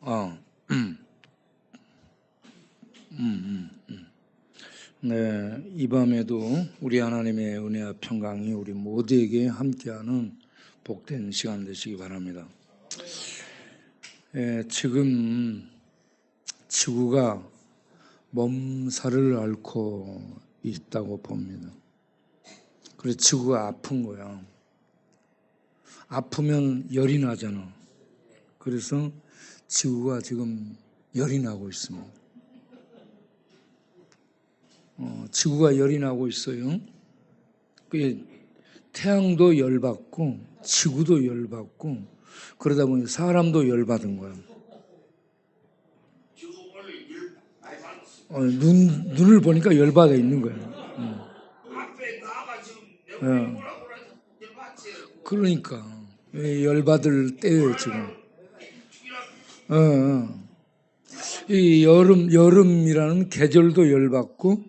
어, 네, 이 밤에도 우리 하나님의 은혜와 평강이 우리 모두에게 함께하는 복된 시간 되시기 바랍니다. 지금 지구가 몸살을 앓고 있다고 봅니다. 그래서 지구가 아픈 거야. 아프면 열이 나잖아. 그래서 지구가 지금 열이 나고 있습니다. 지구가 열이 나고 있어요. 태양도 열받고 지구도 열받고 그러다 보니 사람도 열받은 거야. 눈을 보니까 열받아 있는 거야. 그러니까 열받을 때예요 지금. 이 여름이라는 계절도 열받고,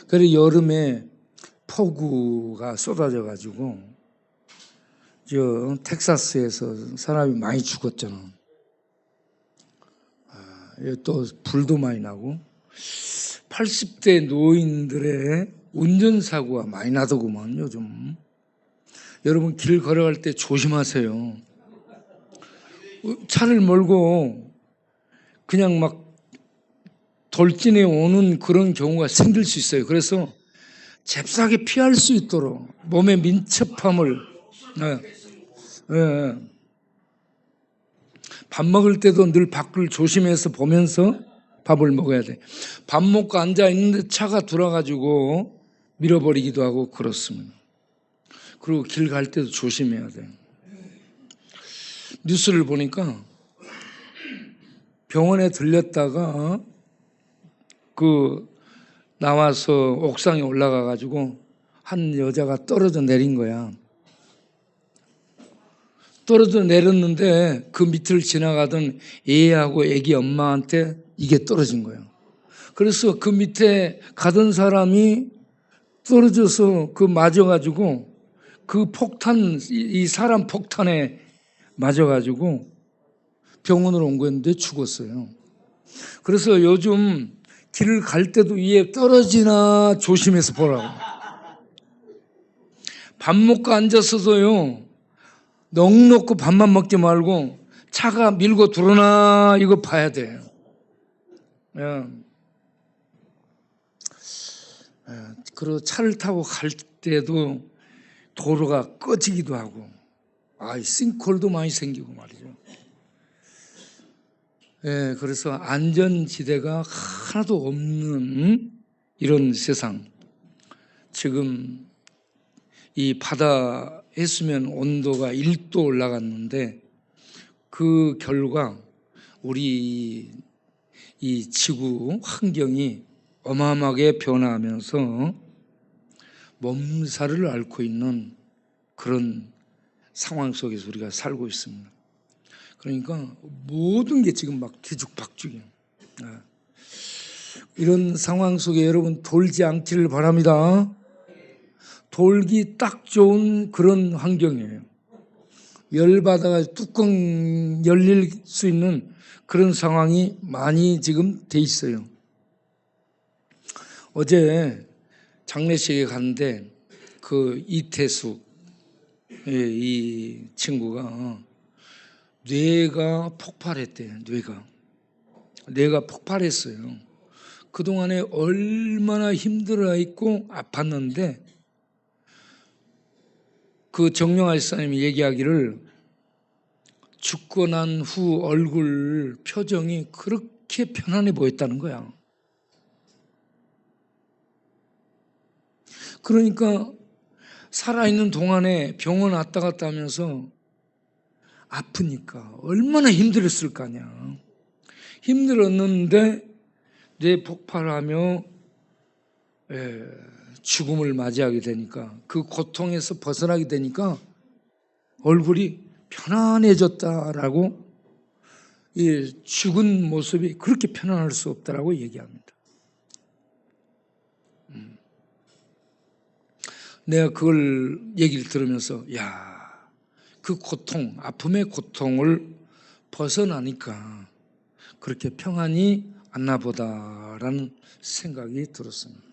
그래서 여름에 폭우가 쏟아져 가지고 텍사스에서 사람이 많이 죽었잖아. 또 불도 많이 나고 80대 노인들의 운전사고가 많이 나더구만 요즘. 여러분 길 걸어갈 때 조심하세요. 차를 몰고 그냥 막 돌진해 오는 그런 경우가 생길 수 있어요. 그래서 잽싸게 피할 수 있도록 몸의 민첩함을 밥 먹을 때도 늘 밖을 조심해서 보면서 밥을 먹어야 돼. 밥 먹고 앉아 있는데 차가 돌아가지고 밀어버리기도 하고 그렇습니다. 그리고 길 갈 때도 조심해야 돼. 뉴스를 보니까 병원에 들렸다가 나와서 옥상에 올라가 가지고 한 여자가 떨어져 내린 거야. 떨어져 내렸는데 그 밑을 지나가던 애하고 애기 엄마한테 이게 떨어진 거예요. 그래서 그 밑에 가던 사람이 떨어져서 맞아가지고 그 폭탄, 이 사람 폭탄에 맞아가지고 병원으로 온 거였는데 죽었어요. 그래서 요즘 길을 갈 때도 위에 떨어지나 조심해서 보라고. 밥 먹고 앉았어도요, 넉넉고 밥만 먹지 말고 차가 밀고 들어오나 이거 봐야 돼요. 그리고 차를 타고 갈 때도 도로가 꺼지기도 하고, 싱크홀도 많이 생기고 말이죠. 그래서 안전지대가 하나도 없는 이런 세상. 지금 이 바다 해수면 온도가 1도 올라갔는데 그 결과 우리 이 지구 환경이 어마어마하게 변화하면서 몸살을 앓고 있는 그런 상황 속에서 우리가 살고 있습니다. 그러니까 모든 게 지금 막 뒤죽박죽이에요. 이런 상황 속에 여러분 돌지 않기를 바랍니다. 돌기 딱 좋은 그런 환경이에요. 열받아가 뚜껑 열릴 수 있는 그런 상황이 많이 지금 돼 있어요. 어제 장례식에 갔는데 이태숙 이 친구가 뇌가 폭발했대요. 뇌가 폭발했어요. 그동안에 얼마나 힘들어했고 아팠는데 그 정영할 사님이 얘기하기를 죽고 난 후 얼굴 표정이 그렇게 편안해 보였다는 거야. 그러니까 살아있는 동안에 병원 왔다 갔다 하면서 아프니까 얼마나 힘들었을 거 아니야. 힘들었는데 뇌 폭발하며 죽음을 맞이하게 되니까 그 고통에서 벗어나게 되니까 얼굴이 편안해졌다라고, 이 죽은 모습이 그렇게 편안할 수 없다라고 얘기합니다. 내가 그걸 얘기를 들으면서 그 고통, 아픔의 고통을 벗어나니까 그렇게 평안이 안나 보다라는 생각이 들었습니다.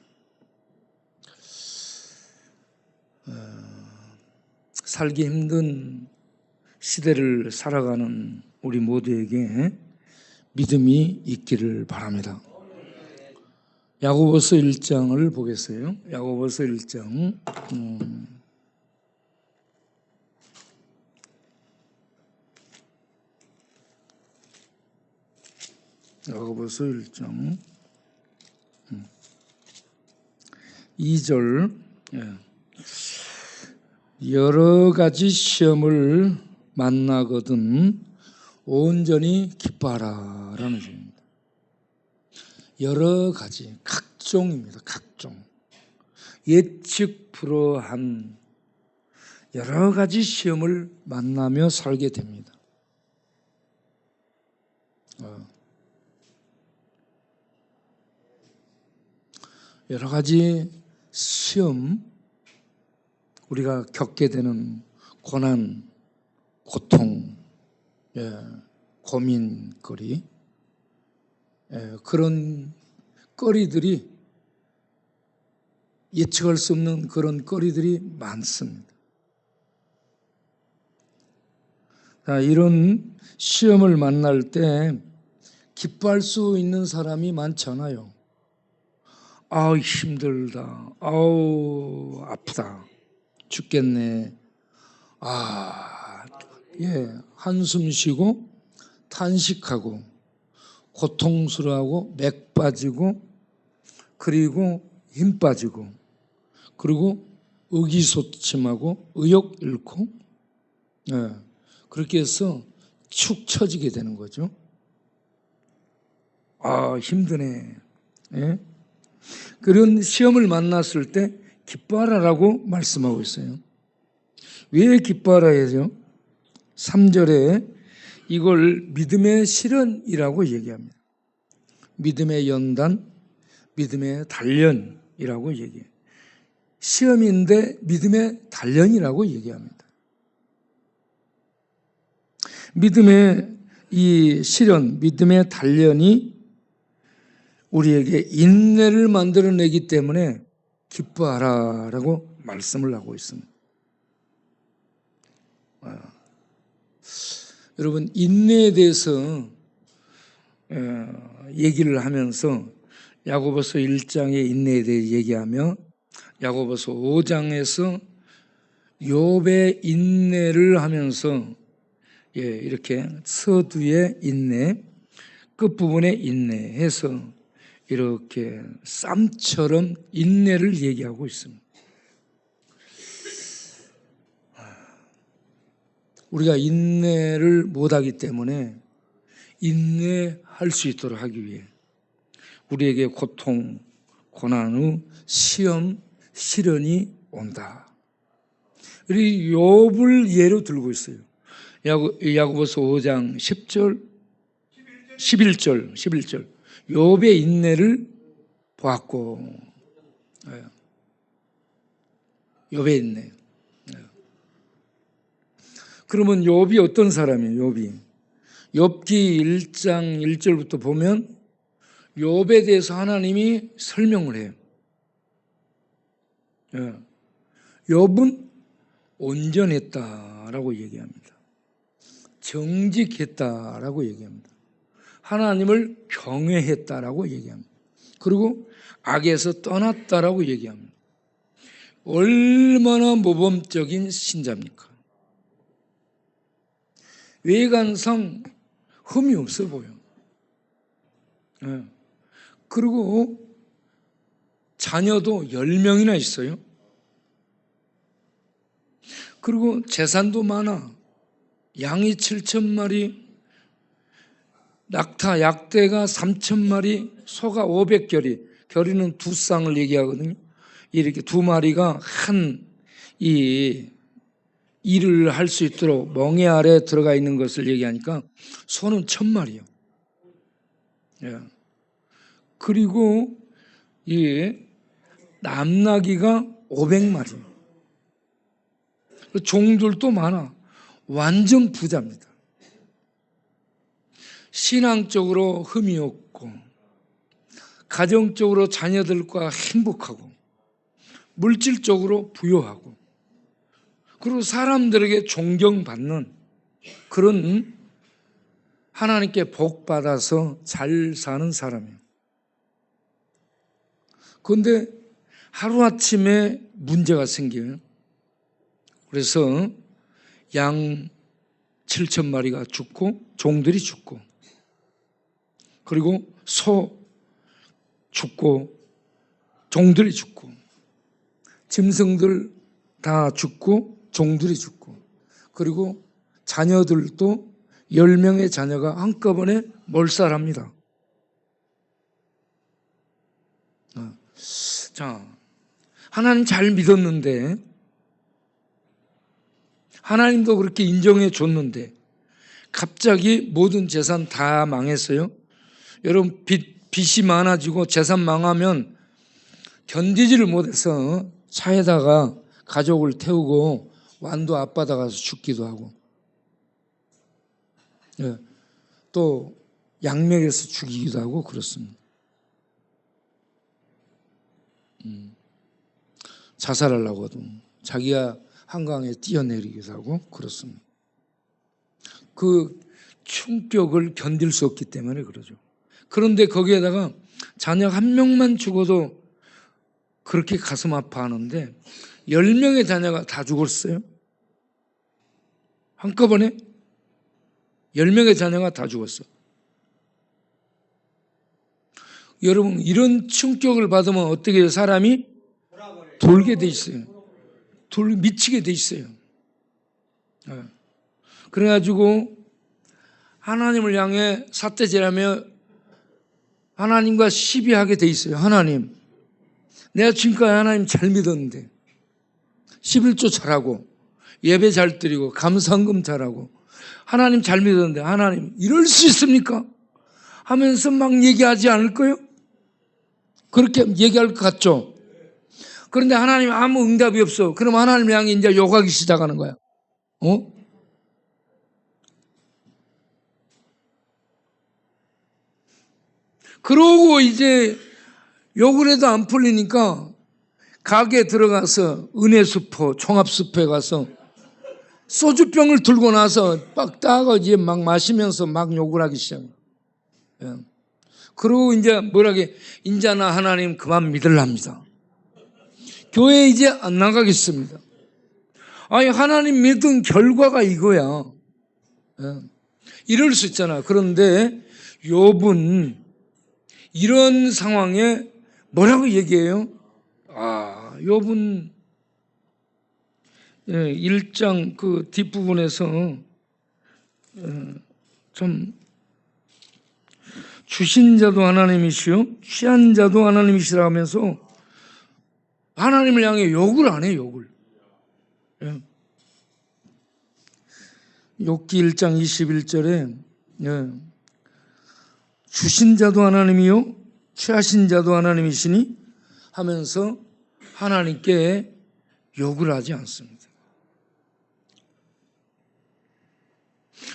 살기 힘든 시대를 살아가는 우리 모두에게 믿음이 있기를 바랍니다. 야고보서 1장을 보겠어요. 야고보서 1장 야고보서 1장 2절. 여러 가지 시험을 만나거든 온전히 기뻐하라 라는 얘기입니다. 여러 가지, 각종입니다. 각종. 예측 불허한 여러 가지 시험을 만나며 살게 됩니다. 여러 가지 시험, 우리가 겪게 되는 고난, 고통, 고민거리, 그런 거리들이 예측할 수 없는 그런 거리들이 많습니다. 이런 시험을 만날 때 기뻐할 수 있는 사람이 많잖아요. 아우 힘들다, 아우 아프다, 죽겠네. 한숨 쉬고 탄식하고 고통스러워하고 맥 빠지고 그리고 힘 빠지고 그리고 의기소침하고 의욕 잃고 그렇게 해서 축 처지게 되는 거죠. 아 힘드네. 그런 시험을 만났을 때 기뻐하라라고 말씀하고 있어요. 왜 기뻐하라 해요? 3절에 이걸 믿음의 실현이라고 얘기합니다. 믿음의 연단, 믿음의 단련이라고 얘기해요. 시험인데 믿음의 단련이라고 얘기합니다. 믿음의 이 실현, 믿음의 단련이 우리에게 인내를 만들어내기 때문에 기뻐하라라고 말씀을 하고 있습니다. 여러분 인내에 대해서 얘기를 하면서 야고보서 1장의 인내에 대해 얘기하며 야고보서 5장에서 욥의 인내를 하면서 이렇게 서두의 인내, 끝부분의 인내해서 이렇게 쌈처럼 인내를 얘기하고 있습니다. 우리가 인내를 못하기 때문에 인내할 수 있도록 하기 위해 우리에게 고통, 고난 후 시험, 시련이 온다. 우리 욥을 예로 들고 있어요. 야고보서 5장 10절, 11절 욥의 인내를 보았고 욥의 인내. 그러면 욥이 어떤 사람이에요? 욥기 1장 1절부터 보면 욥에 대해서 하나님이 설명을 해요. 욥은 온전했다라고 얘기합니다. 정직했다라고 얘기합니다. 하나님을 경외했다라고 얘기합니다. 그리고 악에서 떠났다라고 얘기합니다. 얼마나 모범적인 신자입니까? 외관상 흠이 없어 보여. 그리고 자녀도 10명이나 있어요. 그리고 재산도 많아. 양이 7,000마리, 낙타, 약대가 3,000마리, 소가 500결이, 결이는 두 쌍을 얘기하거든요. 이렇게 두 마리가 이 일을 할 수 있도록 멍에 아래 들어가 있는 것을 얘기하니까 소는 1,000마리요. 그리고 이 남나기가 500마리. 종들도 많아. 완전 부자입니다. 신앙적으로 흠이 없고 가정적으로 자녀들과 행복하고 물질적으로 부유하고 그리고 사람들에게 존경받는 그런 하나님께 복 받아서 잘 사는 사람이에요. 그런데 하루아침에 문제가 생겨요. 그래서 양 7,000마리가 죽고 종들이 죽고 그리고 소 죽고 종들이 죽고 짐승들 다 죽고 종들이 죽고 그리고 자녀들도 10명의 자녀가 한꺼번에 몰살합니다. 자, 하나님 잘 믿었는데 하나님도 그렇게 인정해 줬는데 갑자기 모든 재산 다 망했어요. 여러분 빚이 많아지고 재산 망하면 견디지를 못해서 차에다가 가족을 태우고 완도 앞바다 가서 죽기도 하고 또 양맥에서 죽이기도 하고 그렇습니다. 자살하려고도 자기가 한강에 뛰어내리기도 하고 그렇습니다. 그 충격을 견딜 수 없기 때문에 그러죠. 그런데 거기에다가 자녀 한 명만 죽어도 그렇게 가슴 아파하는데 10명의 자녀가 다 죽었어요. 한꺼번에 10명의 자녀가 다 죽었어. 여러분 이런 충격을 받으면 어떻게 사람이 돌게 돼 있어요. 미치게 돼 있어요. 그래가지고 하나님을 향해 삿대질하며 하나님과 시비하게 돼 있어요. 하나님, 내가 지금까지 하나님 잘 믿었는데 11조 잘하고 예배 잘 드리고 감사헌금 잘하고 하나님 잘 믿었는데 하나님 이럴 수 있습니까? 하면서 막 얘기하지 않을 거예요? 그렇게 얘기할 것 같죠? 그런데 하나님 아무 응답이 없어. 그럼 하나님 향해 이제 욕하기 시작하는 거야. 그러고 이제 욕을 해도 안 풀리니까 가게에 들어가서 은혜수포, 종합수포에 가서 소주병을 들고 나서 빡 따가 이제 막 마시면서 막 욕을 하기 시작해요. 그리고 이제 뭐라게, 이제 나 하나님 그만 믿으랍니다. 교회 이제 안 나가겠습니다. 아니, 하나님 믿은 결과가 이거야. 이럴 수 있잖아. 그런데 욥은 이런 상황에 뭐라고 얘기해요? 욥은 1장 그 뒷부분에서 좀 주신 자도 하나님이시요 취한 자도 하나님이시라 하면서 하나님을 향해 욕을 안 해요. 욕을. 욥기 1장 21절에 주신 자도 하나님이요 취하신 자도 하나님이시니 하면서 하나님께 욕을 하지 않습니다.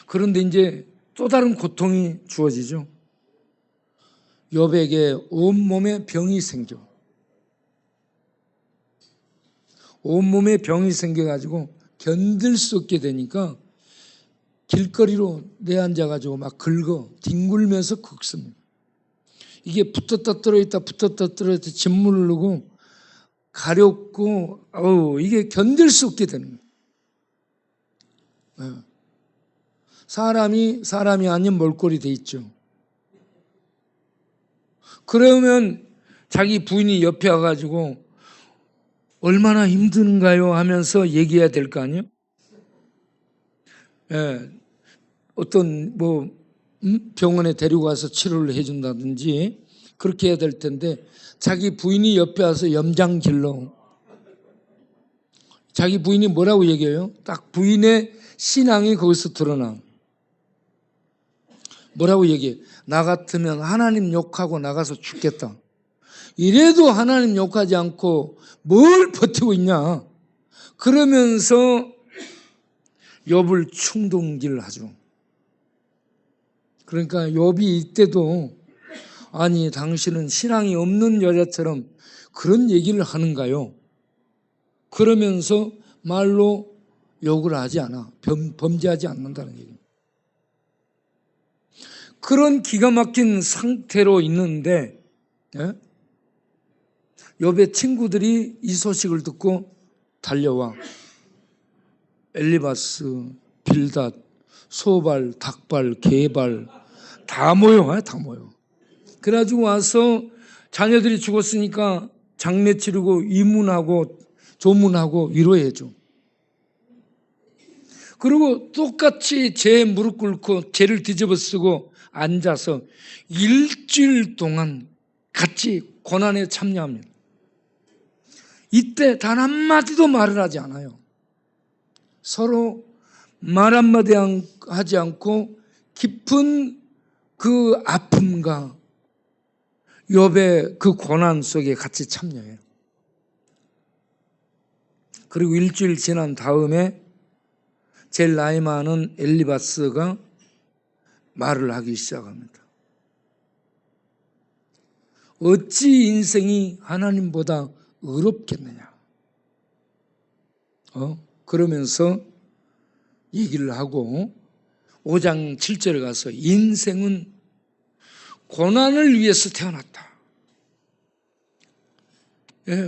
그런데 이제 또 다른 고통이 주어지죠. 욥에게 온몸에 병이 생겨. 온몸에 병이 생겨가지고 견딜 수 없게 되니까 길거리로 내앉아가지고 막 긁어 뒹굴면서 긁습니다. 이게 붙었다 떨어졌다 붙었다 떨어졌다 진물을 누고 가렵고 이게 견딜 수 없게 되는 거예요. 사람이 아닌 몰골이 돼 있죠. 그러면 자기 부인이 옆에 와가지고 얼마나 힘든가요 하면서 얘기해야 될 거 아니에요? 어떤 병원에 데리고 가서 치료를 해준다든지 그렇게 해야 될 텐데 자기 부인이 옆에 와서 염장 길러. 자기 부인이 뭐라고 얘기해요? 딱 부인의 신앙이 거기서 드러나. 뭐라고 얘기해? 나 같으면 하나님 욕하고 나가서 죽겠다. 이래도 하나님 욕하지 않고 뭘 버티고 있냐? 그러면서 욥을 충동질하죠. 그러니까 욥이 이때도 아니 당신은 신앙이 없는 여자처럼 그런 얘기를 하는가요? 그러면서 말로 욕을 하지 않아. 범죄하지 않는다는 얘기입니다. 그런 기가 막힌 상태로 있는데 욥의 친구들이 이 소식을 듣고 달려와 엘리바스, 빌닷, 소발, 닭발, 개발 다 모여. 그래가지고 와서 자녀들이 죽었으니까 장례 치르고 이문하고 조문하고 위로해줘. 그리고 똑같이 제 무릎 꿇고 죄를 뒤집어 쓰고 앉아서 일주일 동안 같이 고난에 참여합니다. 이때 단 한마디도 말을 하지 않아요. 서로 말 한마디 하지 않고 깊은 그 아픔과 욥의 그 고난 속에 같이 참여해요. 그리고 일주일 지난 다음에 제일 나이 많은 엘리바스가 말을 하기 시작합니다. 어찌 인생이 하나님보다 의롭겠느냐. 그러면서 얘기를 하고 5장 7절에 가서 인생은 고난을 위해서 태어났다.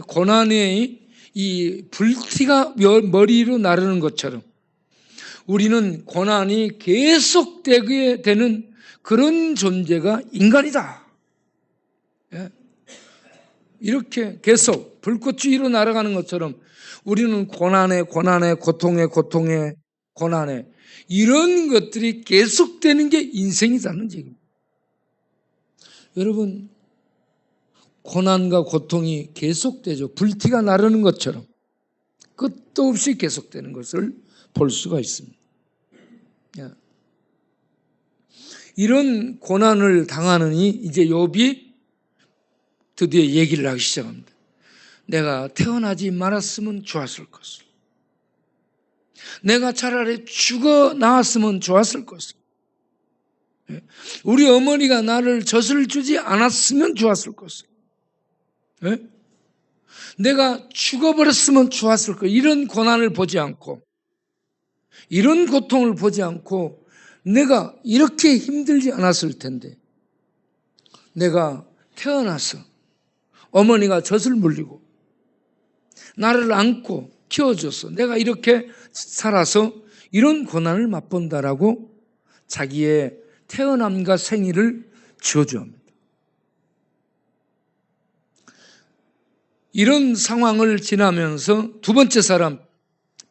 고난의 이 불티가 머리로 나르는 것처럼 우리는 고난이 계속되게 되는 그런 존재가 인간이다. 이렇게 계속 불꽃 위로 날아가는 것처럼 우리는 고난에 고통에 이런 것들이 계속되는 게 인생이라는 얘기입니다. 여러분, 고난과 고통이 계속되죠. 불티가 나르는 것처럼 끝도 없이 계속되는 것을 볼 수가 있습니다. 이런 고난을 당하느니 이제 욥이 드디어 얘기를 하기 시작합니다. 내가 태어나지 말았으면 좋았을 것을. 내가 차라리 죽어 나왔으면 좋았을 것을. 우리 어머니가 나를 젖을 주지 않았으면 좋았을 것을. 내가 죽어버렸으면 좋았을 것. 이런 고난을 보지 않고 이런 고통을 보지 않고 내가 이렇게 힘들지 않았을 텐데 내가 태어나서 어머니가 젖을 물리고 나를 안고 키워줘서 내가 이렇게 살아서 이런 고난을 맛본다라고 자기의 태어남과 생일을 지어줍니다. 이런 상황을 지나면서 두 번째 사람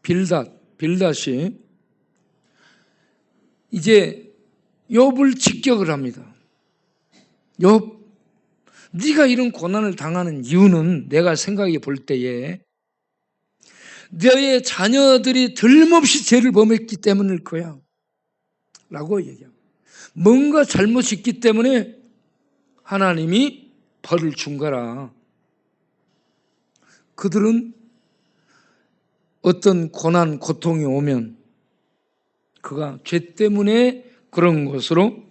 빌닷이 이제 욥을 직격을 합니다. 욥, 네가 이런 고난을 당하는 이유는 내가 생각해 볼 때에 너의 자녀들이 들림없이 죄를 범했기 때문일 거야 라고 얘기합니다. 뭔가 잘못이 있기 때문에 하나님이 벌을 준 거라. 그들은 어떤 고난, 고통이 오면 그가 죄 때문에 그런 것으로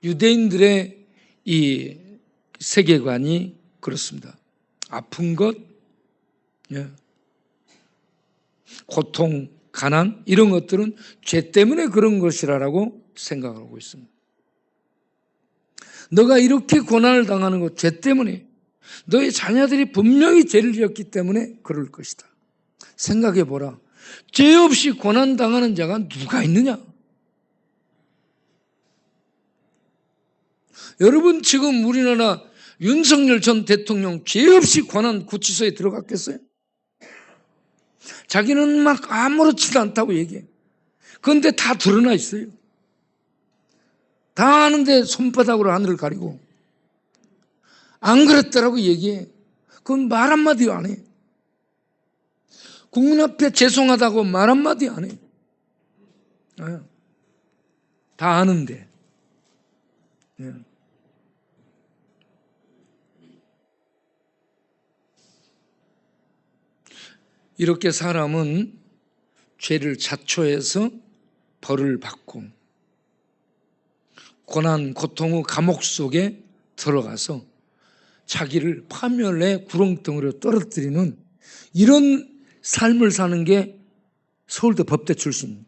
유대인들의 이 세계관이 그렇습니다. 아픈 것, 고통, 가난 이런 것들은 죄 때문에 그런 것이라고 생각하고 있습니다. 너가 이렇게 고난을 당하는 것 죄 때문에 너의 자녀들이 분명히 죄를 지었기 때문에 그럴 것이다. 생각해 보라. 죄 없이 고난당하는 자가 누가 있느냐? 여러분 지금 우리나라 윤석열 전 대통령 죄 없이 고난 구치소에 들어갔겠어요? 자기는 막 아무렇지도 않다고 얘기해. 그런데 다 드러나 있어요. 다 아는데 손바닥으로 하늘을 가리고 안 그랬다라고 얘기해. 그건 말 한마디 안 해. 국민 앞에 죄송하다고 말 한마디 안 해. 다 아는데. 이렇게 사람은 죄를 자초해서 벌을 받고 고난, 고통의 감옥 속에 들어가서 자기를 파멸의 구렁텅이로 떨어뜨리는 이런 삶을 사는 게 서울대 법대 출신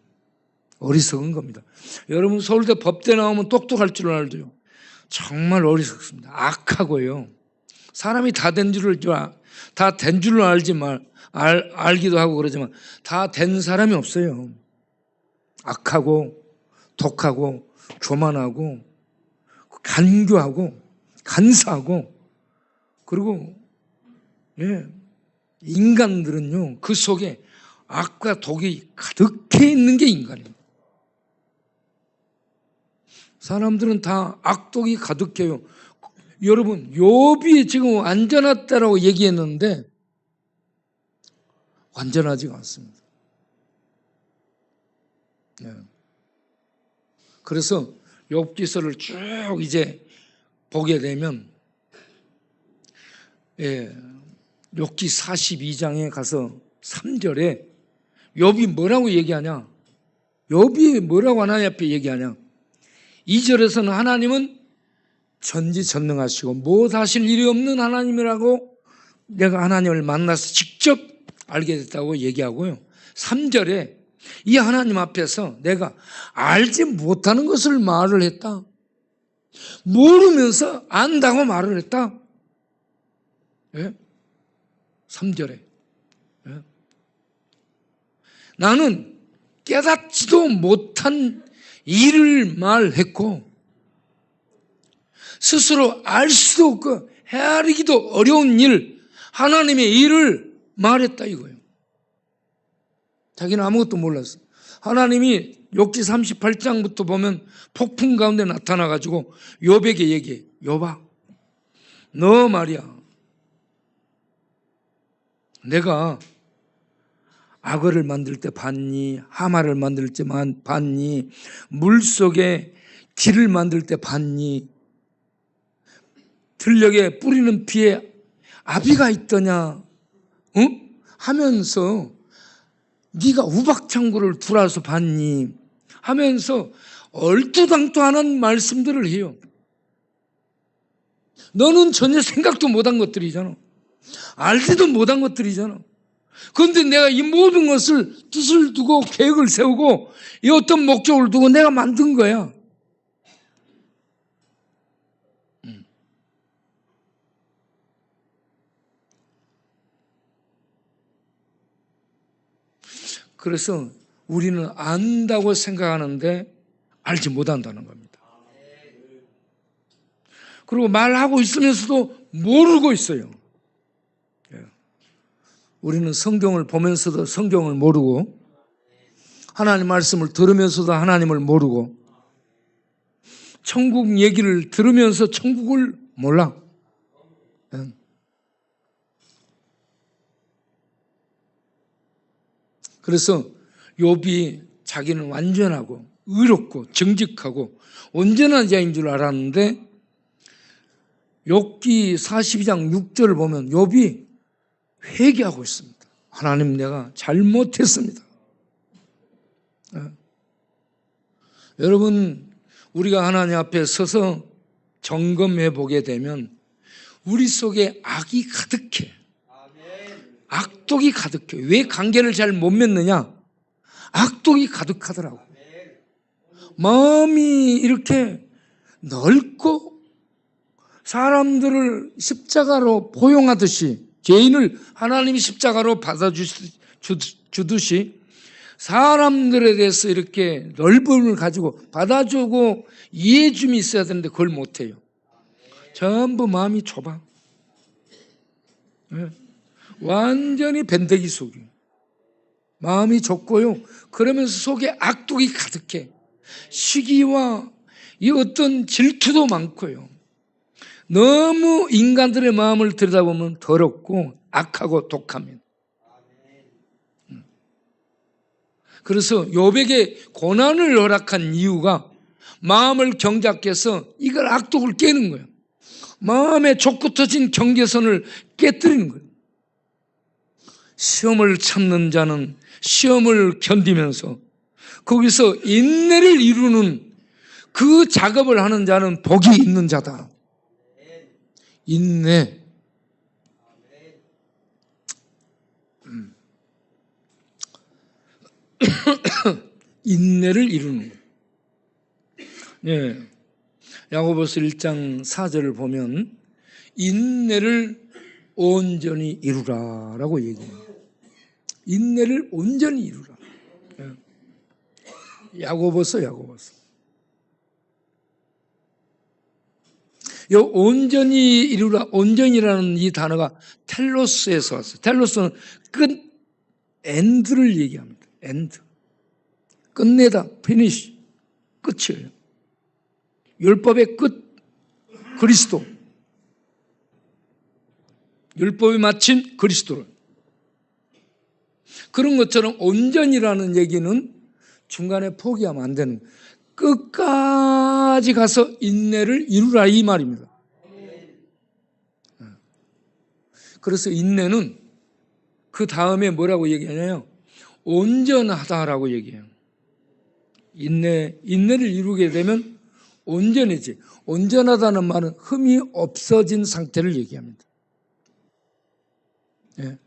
어리석은 겁니다. 여러분 서울대 법대 나오면 똑똑할 줄 알죠? 정말 어리석습니다. 악하고요. 사람이 다 된 줄로 알기도 하고 그러지만 다 된 사람이 없어요. 악하고 독하고 교만하고 간교하고 간사하고 그리고 인간들은요 그 속에 악과 독이 가득해 있는 게 인간입니다. 사람들은 다 악독이 가득해요. 여러분 욥이 지금 완전하다라고 얘기했는데 완전하지가 않습니다. 그래서 욥기서를 쭉 이제 보게 되면 욥기 42장에 가서 3절에 욥이 뭐라고 얘기하냐? 욥이 뭐라고 하나님 앞에 얘기하냐? 2절에서는 하나님은 전지전능하시고 못하실 일이 없는 하나님이라고 내가 하나님을 만나서 직접 알게 됐다고 얘기하고요. 3절에 이 하나님 앞에서 내가 알지 못하는 것을 말을 했다. 모르면서 안다고 말을 했다. 3절에 나는 깨닫지도 못한 일을 말했고 스스로 알 수도 없고 헤아리기도 어려운 일, 하나님의 일을 말했다 이거예요. 자기는 아무것도 몰랐어. 하나님이 욥기 38장부터 보면 폭풍 가운데 나타나가지고 욥에게 얘기해. 욥아, 너 말이야. 내가 악어를 만들 때 봤니? 하마를 만들 때 봤니? 물속에 길을 만들 때 봤니? 들녘에 뿌리는 피에 아비가 있더냐? 응? 하면서 네가 우박창고를 들어와서 봤니? 하면서 얼토당토하는 말씀들을 해요. 너는 전혀 생각도 못한 것들이잖아. 알지도 못한 것들이잖아. 그런데 내가 이 모든 것을 뜻을 두고 계획을 세우고 이 어떤 목적을 두고 내가 만든 거야. 그래서 우리는 안다고 생각하는데 알지 못한다는 겁니다. 그리고 말하고 있으면서도 모르고 있어요. 우리는 성경을 보면서도 성경을 모르고 하나님 말씀을 들으면서도 하나님을 모르고 천국 얘기를 들으면서 천국을 몰라. 그래서 욥이 자기는 완전하고 의롭고 정직하고 온전한 자인 줄 알았는데 욥기 42장 6절을 보면 욥이 회개하고 있습니다. 하나님 내가 잘못했습니다. 여러분 우리가 하나님 앞에 서서 점검해 보게 되면 우리 속에 악이 가득해. 악독이 가득해. 왜 관계를 잘 못 맺느냐? 악독이 가득하더라고. 마음이 이렇게 넓고 사람들을 십자가로 포용하듯이 죄인을 하나님이 십자가로 받아주듯이 사람들에 대해서 이렇게 넓음을 가지고 받아주고 이해줌이 있어야 되는데 그걸 못해요. 전부 마음이 좁아. 완전히 밴데기 속이. 마음이 좁고요. 그러면서 속에 악독이 가득해. 시기와 이 어떤 질투도 많고요. 너무 인간들의 마음을 들여다보면 더럽고 악하고 독합니다. 그래서 욥에게 고난을 허락한 이유가 마음을 경작해서 이걸 악독을 깨는 거예요. 마음에 좁고 터진 경계선을 깨뜨리는 거예요. 시험을 참는 자는 시험을 견디면서 거기서 인내를 이루는 그 작업을 하는 자는 복이 있는 자다. 인내. 인내를 이루는 거예요. 네. 야고보서 1장 4절을 보면 인내를 온전히 이루라라고 얘기해요. 인내를 온전히 이루라. 야고보서. 요 온전히 이루라, 온전이라는 이 단어가 텔로스에서 왔어요. 텔로스는 끝, 엔드를 얘기합니다. 엔드. 끝내다, 피니시. 끝이에요. 율법의 끝, 그리스도. 율법이 마친 그리스도를. 그런 것처럼 온전이라는 얘기는 중간에 포기하면 안 되는, 끝까지 가서 인내를 이루라 이 말입니다. 그래서 인내는 그 다음에 뭐라고 얘기하냐요? 온전하다라고 얘기해요. 인내를 이루게 되면 온전해지. 온전하다는 말은 흠이 없어진 상태를 얘기합니다. 예.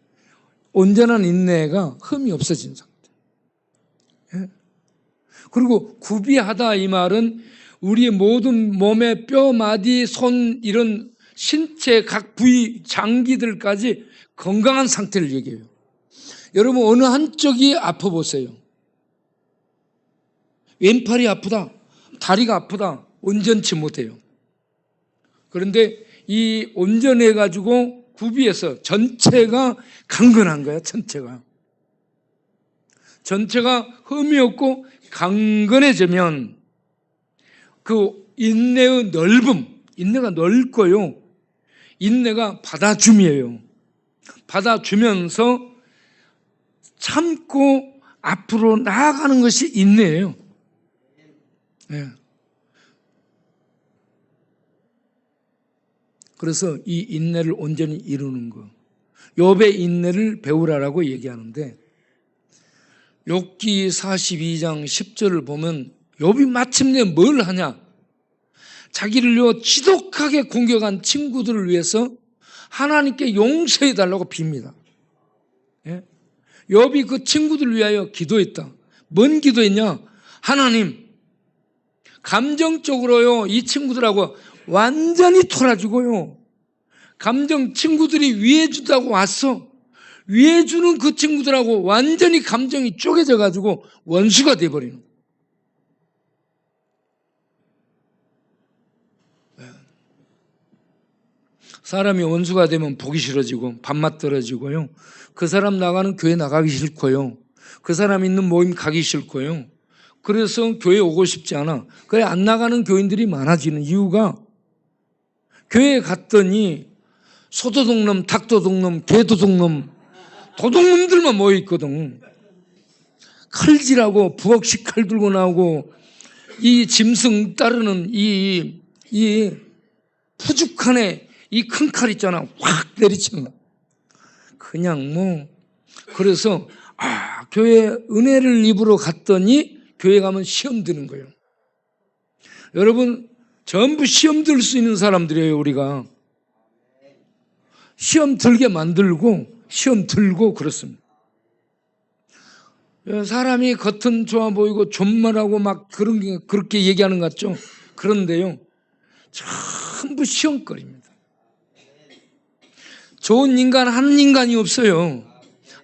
온전한 인내가 흠이 없어진 상태. 예. 그리고 구비하다 이 말은 우리의 모든 몸의 뼈, 마디, 손 이런 신체 각 부위, 장기들까지 건강한 상태를 얘기해요. 여러분 어느 한쪽이 아파 보세요. 왼팔이 아프다, 다리가 아프다, 온전치 못해요. 그런데 이 온전해가지고 구비해서 전체가 강건한 거야. 전체가 흠이 없고 강건해지면 그 인내의 넓음, 인내가 넓고요. 인내가 받아줌이에요. 받아주면서 참고 앞으로 나아가는 것이 인내예요. 네. 그래서 이 인내를 온전히 이루는 거, 욥의 인내를 배우라라고 얘기하는데, 욥기 42장 10절을 보면 욥이 마침내 뭘 하냐? 자기를요 지독하게 공격한 친구들을 위해서 하나님께 용서해 달라고 빕니다. 예? 욥이 그 친구들을 위하여 기도했다. 뭔 기도했냐? 하나님, 감정적으로요 이 친구들하고 완전히 털어주고요, 친구들이 위해 준다고 왔어. 위해 주는 그 친구들하고 완전히 감정이 쪼개져 가지고 원수가 돼버리는 거예요. 사람이 원수가 되면 보기 싫어지고 밥맛 떨어지고요, 그 사람 나가는 교회 나가기 싫고요, 그 사람 있는 모임 가기 싫고요, 그래서 교회 오고 싶지 않아. 그래 안 나가는 교인들이 많아지는 이유가, 교회에 갔더니 소도둑놈, 닭도둑놈, 개도둑놈, 도둑놈들만 모여있거든. 칼질하고 부엌식 칼 들고 나오고 이 짐승 따르는 이 푸죽한에 이 큰 칼 있잖아, 확 내리치는 거. 그냥 그래서 교회 은혜를 입으러 갔더니 교회 가면 시험 드는 거예요. 여러분 전부 시험 들 수 있는 사람들이에요. 우리가 시험 들게 만들고 시험 들고 그렇습니다. 사람이 겉은 좋아 보이고 존말하고 막 그렇게 얘기하는 것 같죠? 그런데요 전부 시험거리입니다. 좋은 인간 한 인간이 없어요.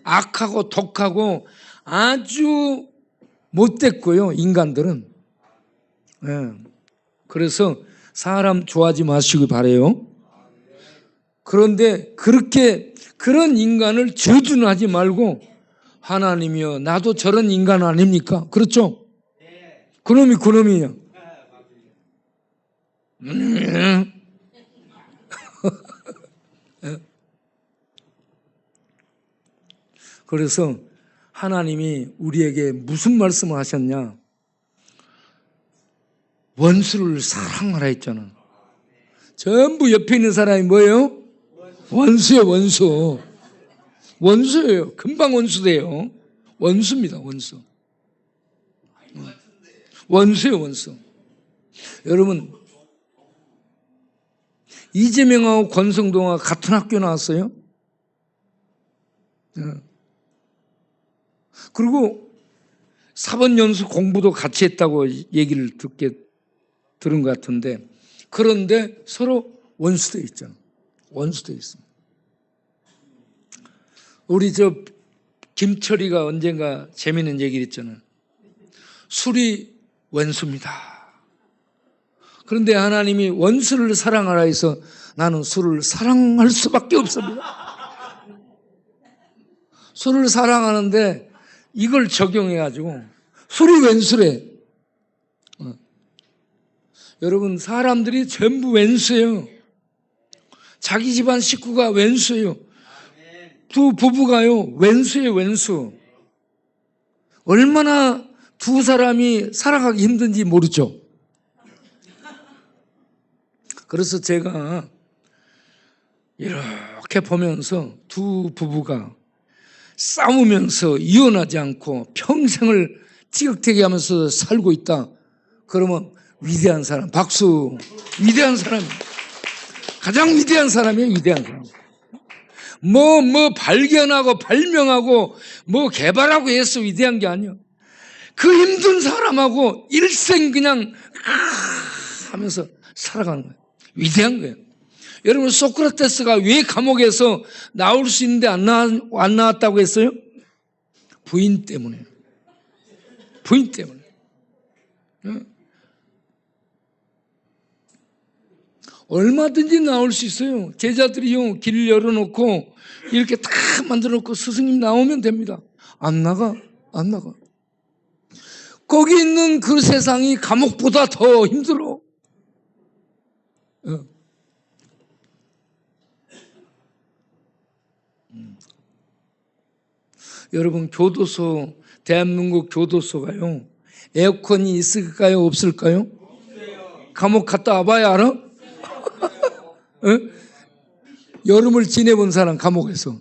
악하고 독하고 아주 못됐고요, 인간들은. 네. 그래서 사람 좋아하지 마시기 바라요. 그런데 그런 인간을 저주하지 말고, 하나님이여 나도 저런 인간 아닙니까? 그렇죠? 그놈이에요. 그래서 하나님이 우리에게 무슨 말씀을 하셨냐? 원수를 사랑하라 했잖아. 전부 옆에 있는 사람이 뭐예요? 원수예요, 원수. 원수예요. 금방 원수 돼요. 원수입니다, 원수. 원수예요, 원수. 여러분, 이재명하고 권성동하고 같은 학교 나왔어요. 그리고 사법연수 공부도 같이 했다고 얘기를 들은 것 같은데, 그런데 서로 원수돼 있잖아. 원수돼 있습니다. 우리 김철이가 언젠가 재미있는 얘기를 했잖아요. 술이 원수입니다. 그런데 하나님이 원수를 사랑하라 해서 나는 술을 사랑할 수밖에 없습니다. 술을 사랑하는데 이걸 적용해가지고 술이 왼수래. 여러분, 사람들이 전부 왼수예요. 자기 집안 식구가 왼수예요. 두 부부가요, 왼수예요, 왼수. 얼마나 두 사람이 살아가기 힘든지 모르죠. 그래서 제가 이렇게 보면서 두 부부가 싸우면서 이혼하지 않고 평생을 티격태기 하면서 살고 있다. 그러면 위대한 사람, 박수. 위대한 사람, 가장 위대한 사람이에요. 위대한 사람. 뭐 발견하고 발명하고 뭐 개발하고 해서 위대한 게 아니야. 그 힘든 사람하고 일생 그냥 하면서 살아가는 거예요. 위대한 거예요. 여러분, 소크라테스가 왜 감옥에서 나올 수 있는데 안 나왔다고 했어요? 부인 때문에. 부인 때문에. 얼마든지 나올 수 있어요. 제자들이요, 길을 열어놓고 이렇게 다 만들어놓고 스승님 나오면 됩니다. 안 나가. 거기 있는 그 세상이 감옥보다 더 힘들어. 여러분, 교도소, 대한민국 교도소가요, 에어컨이 있을까요? 없을까요? 감옥 갔다 와봐야 알아? 여름을 지내본 사람 감옥에서.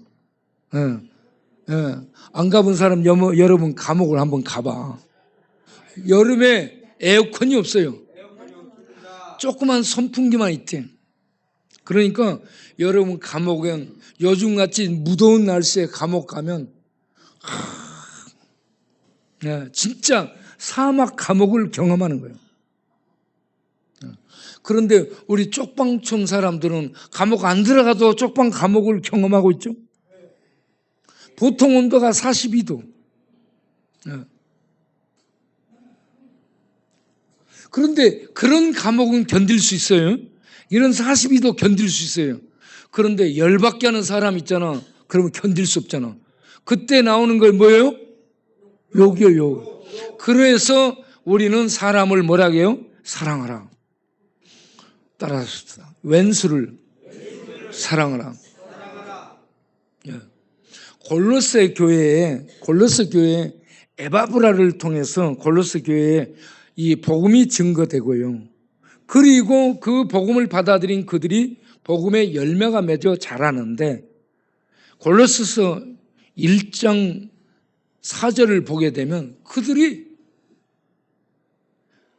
안 가본 사람 여러분 감옥을 한번 가봐. 여름에 에어컨이 없어요. 조그만 선풍기만 있대. 그러니까 여러분 감옥엔 요즘같이 무더운 날씨에 감옥 가면 진짜 사막 감옥을 경험하는 거예요. 그런데 우리 쪽방촌 사람들은 감옥 안 들어가도 쪽방 감옥을 경험하고 있죠. 보통 온도가 42도. 그런데 그런 감옥은 견딜 수 있어요. 이런 42도 견딜 수 있어요. 그런데 열받게 하는 사람 있잖아. 그러면 견딜 수 없잖아. 그때 나오는 걸 뭐예요? 욕이요, 욕. 그래서 우리는 사람을 뭐라고 해요? 사랑하라. 따라합시다. 왼수를 사랑하라. 골로새 교회에 에바브라를 통해서 골로새 교회에 이 복음이 증거되고요. 그리고 그 복음을 받아들인 그들이 복음의 열매가 맺어 자라는데, 골로새서 1장 4절을 보게 되면 그들이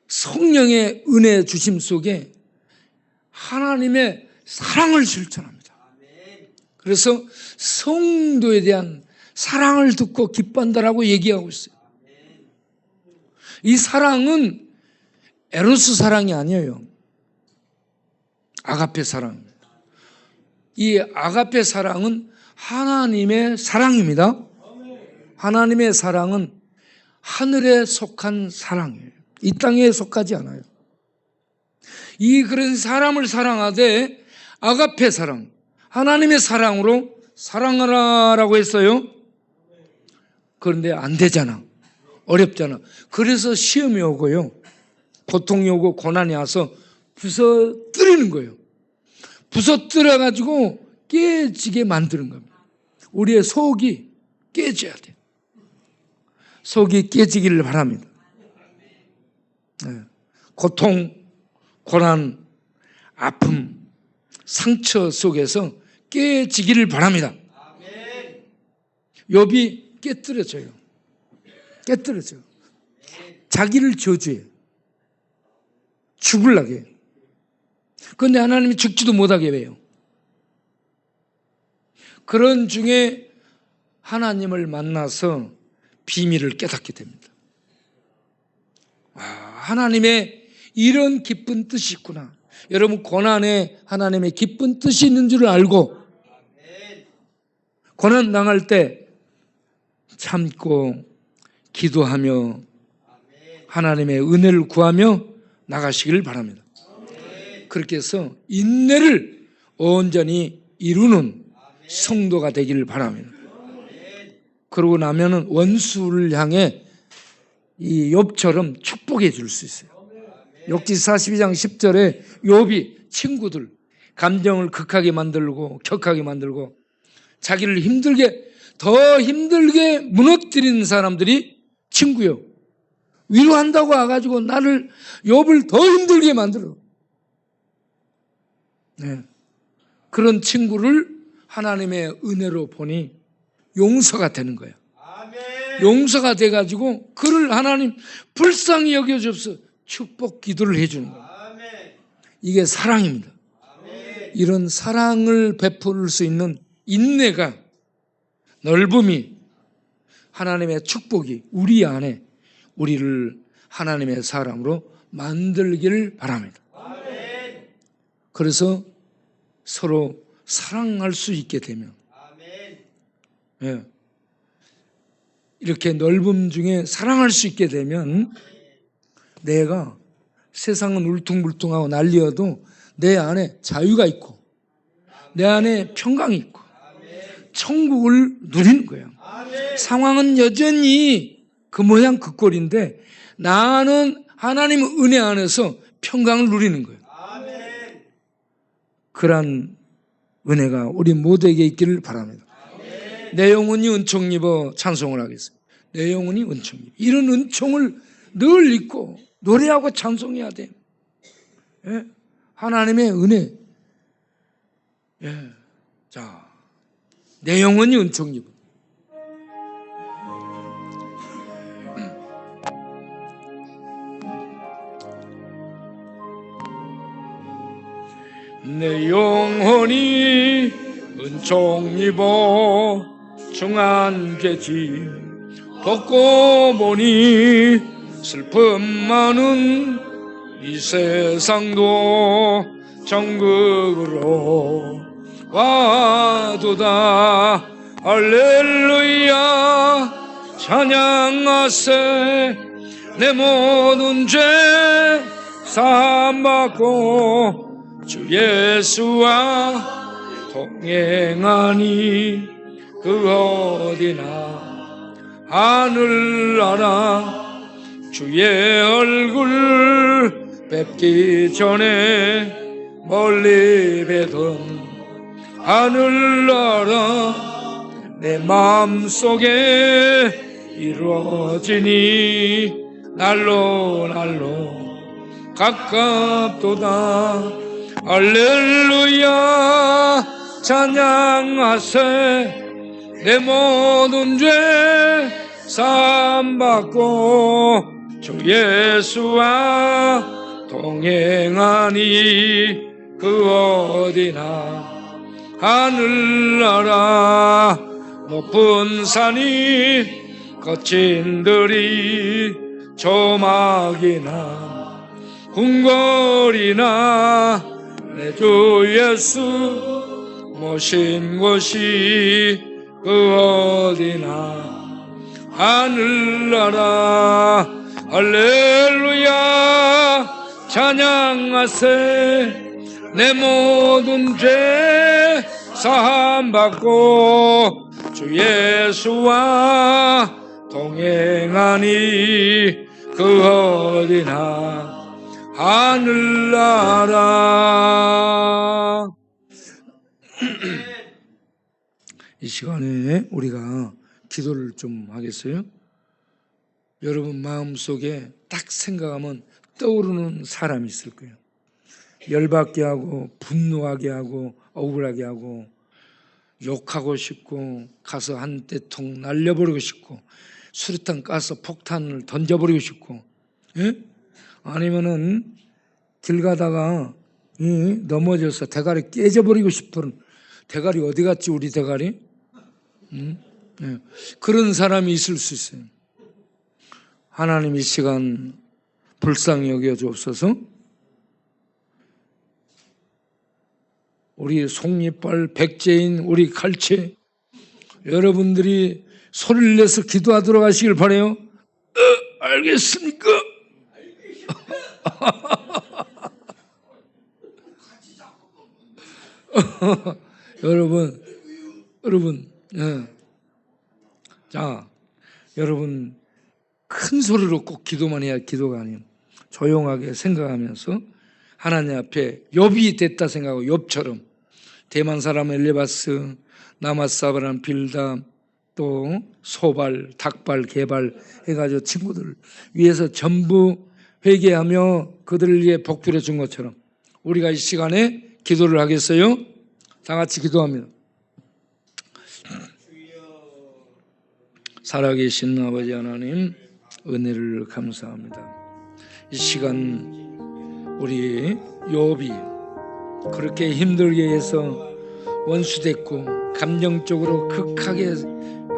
성령의 은혜 주심 속에 하나님의 사랑을 실천합니다. 그래서 성도에 대한 사랑을 듣고 기뻐한다라고 얘기하고 있어요. 이 사랑은 에로스 사랑이 아니에요. 아가페 사랑입니다. 이 아가페 사랑은 하나님의 사랑입니다. 하나님의 사랑은 하늘에 속한 사랑이에요. 이 땅에 속하지 않아요. 그런 사람을 사랑하되 아가페 사랑, 하나님의 사랑으로 사랑하라라고 했어요. 그런데 안 되잖아. 어렵잖아. 그래서 시험이 오고요, 고통이 오고 고난이 와서 부서뜨리는 거예요. 부서뜨려가지고 깨지게 만드는 겁니다. 우리의 속이 깨져야 돼. 속이 깨지기를 바랍니다. 고통, 고난, 아픔, 상처 속에서 깨지기를 바랍니다. 욥이 깨뜨려져요. 자기를 저주해요. 죽으려고 해요. 그런데 하나님이 죽지도 못하게 해요. 그런 중에 하나님을 만나서 비밀을 깨닫게 됩니다. 하나님의 이런 기쁜 뜻이 있구나. 여러분, 고난에 하나님의 기쁜 뜻이 있는 줄 알고 고난 당할 때 참고 기도하며 하나님의 은혜를 구하며 나가시길 바랍니다. 그렇게 해서 인내를 온전히 이루는 성도가 되기를 바랍니다. 그러고 나면은 원수를 향해 이 욥처럼 축복해 줄 수 있어요. 욥기 42장 10절에 욥이 친구들 감정을 극하게 만들고 격하게 만들고 자기를 더 힘들게 무너뜨리는 사람들이 친구요. 위로한다고 와가지고 나를 욥을 더 힘들게 만들어. 네. 그런 친구를 하나님의 은혜로 보니 용서가 되는 거예요. 용서가 돼가지고 그를 하나님 불쌍히 여겨주옵소서 축복 기도를 해주는 거예요. 이게 사랑입니다. 이런 사랑을 베풀 수 있는 인내가, 넓음이, 하나님의 축복이 우리 안에 우리를 하나님의 사람으로 만들기를 바랍니다. 그래서 서로 사랑할 수 있게 되면, 예, 이렇게 넓음 중에 사랑할 수 있게 되면 내가 세상은 울퉁불퉁하고 난리여도 내 안에 자유가 있고 내 안에 평강이 있고 천국을 누리는 거예요. 상황은 여전히 그 모양 그 꼴인데 나는 하나님의 은혜 안에서 평강을 누리는 거예요. 그러한 은혜가 우리 모두에게 있기를 바랍니다. 내 영혼이 은총 입어 찬송을 하겠습니다. 내 영혼이 은총 입어. 이런 은총을 늘 잊고 노래하고 찬송해야 돼. 예? 하나님의 은혜. 예. 자, 내 영혼이 은총 입어. 내 영혼이 은총 입어 중한 죄짐 벗고 보니 슬픔 많은 이 세상도 정극으로 와도다. 할렐루야 찬양하세. 내 모든 죄 사함받고 주 예수와 동행하니 그 어디나 하늘나라. 주의 얼굴 뵙기 전에 멀리 뵈던 하늘나라 내 마음속에 이루어지니 날로 가깝도다. 할렐루야 찬양하세. 내 모든 죄 사함받고 주 예수와 동행하니 그 어디나 하늘나라. 높은 산이 거친 들이 조막이나 궁궐이나 내 주 예수 모신 곳이 그 어디나 하늘나라. 할렐루야 찬양하세. 내 모든 죄 사함받고 주 예수와 동행하니 그 어디나 하늘나라. 이 시간에 우리가 기도를 좀 하겠어요? 여러분 마음속에 딱 생각하면 떠오르는 사람이 있을 거예요. 열받게 하고 분노하게 하고 억울하게 하고 욕하고 싶고 가서 한 대통 날려버리고 싶고 수류탄 까서 폭탄을 던져버리고 싶고, 예? 아니면은 길 가다가 넘어져서 대가리 깨져버리고 싶은, 대가리 어디 갔지 우리 대가리? 네. 그런 사람이 있을 수 있어요. 하나님 이 시간 불쌍히 여겨 주옵소서. 우리 속리빨 백제인 우리 칼치 여러분들이 소리를 내서 기도하도록 하시길 바라요. 알겠습니까? 여러분, 자, 여러분 큰 소리로 꼭 기도만 해야 기도가 아니에요. 조용하게 생각하면서 하나님 앞에 욥이 됐다 생각하고, 욥처럼 대만 사람 엘레바스, 나마사바란 빌다, 또 소발, 닭발, 개발 해가지고 친구들 위해서 전부 회개하며 그들을 위해 복들해 준 것처럼 우리가 이 시간에 기도를 하겠어요? 다 같이 기도합니다. 살아계신 아버지 하나님, 은혜를 감사합니다. 이 시간 우리 욥이 그렇게 힘들게 해서 원수됐고 감정적으로 극하게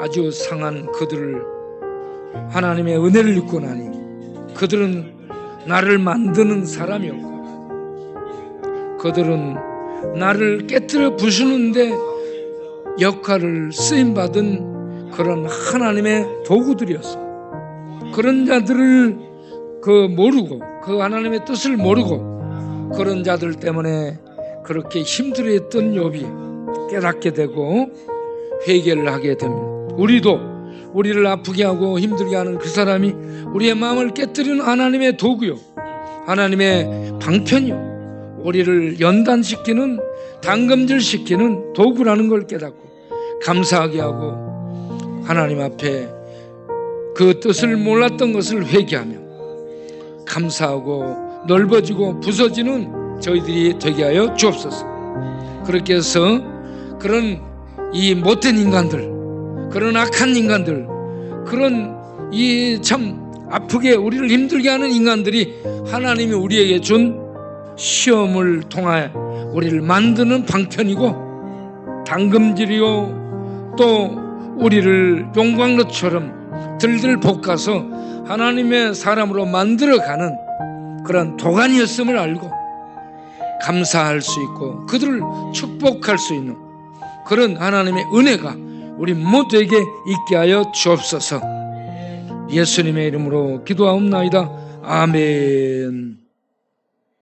아주 상한 그들을 하나님의 은혜를 입고 나니, 그들은 나를 만드는 사람이었고 그들은 나를 깨뜨려 부수는데 역할을 쓰임받은 그런 하나님의 도구들이었어. 그런 자들을 모르고, 그 하나님의 뜻을 모르고 그런 자들 때문에 그렇게 힘들어했던 욥이 깨닫게 되고 회개를 하게 됩니다. 우리도 우리를 아프게 하고 힘들게 하는 그 사람이 우리의 마음을 깨뜨리는 하나님의 도구요, 하나님의 방편이요, 우리를 연단시키는, 당금질시키는 도구라는 걸 깨닫고 감사하게 하고 하나님 앞에 그 뜻을 몰랐던 것을 회개하며 감사하고 넓어지고 부서지는 저희들이 되게 하여 주옵소서. 그렇게 해서 그런 이 못된 인간들, 그런 악한 인간들, 그런 이 참 아프게 우리를 힘들게 하는 인간들이 하나님이 우리에게 준 시험을 통하여 우리를 만드는 방편이고 당금질이요, 또 우리를 용광로처럼 들들 볶아서 하나님의 사람으로 만들어가는 그런 도가니였음을 알고 감사할 수 있고 그들을 축복할 수 있는 그런 하나님의 은혜가 우리 모두에게 있게 하여 주옵소서. 예수님의 이름으로 기도하옵나이다. 아멘.